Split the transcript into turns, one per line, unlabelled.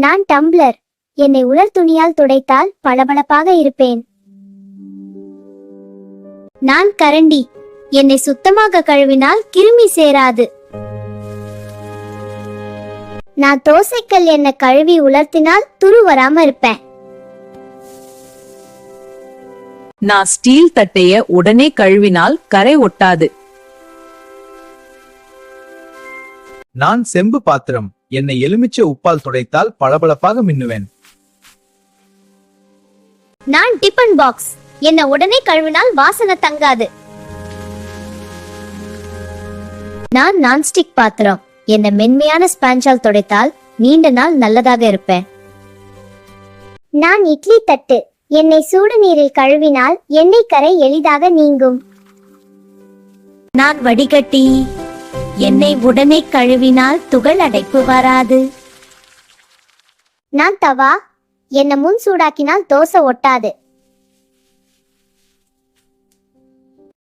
நான் டம்ளர். என்னை உலர் துணியால் துடைத்தால் பளபளப்பாக இருப்பேன். நான் கரண்டி. என்னை சுத்தமாக கழுவினால் கிருமி சேராது. நான் தோசைக்கல். என்னை கழுவி உலர்த்தினால் துரு வராம இருப்பேன்.
நான் ஸ்டீல் தட்டைய உடனே கழுவினால் கரை ஒட்டாது.
நான் செம்பு பாத்திரம். என்னை எலுமிச்சை உப்பால் துடைத்தால் பளபளப்பாக மின்னுவேன்.
நான் டிபன் பாக்ஸ். என்னை உடனே கழுவினால் வாசனை தங்காது. நான் நான்ஸ்டிக் பாத்திரம். என்னை மென்மையான ஸ்பாஞ்சால் துடைத்தால் நீண்ட நாள் நல்லதாக இருப்பேன். நான் இட்லி தட்டு. என்னை சூடு நீரில் கழுவினால் எண்ணெய் கரை எளிதாக நீங்கும். நான் வடிகட்டி. என்னை உடனே கழுவினால் துகள் அடைப்பு வராது. நான் தவா. என்னை முன் சூடாக்கினால் தோசை ஒட்டாது.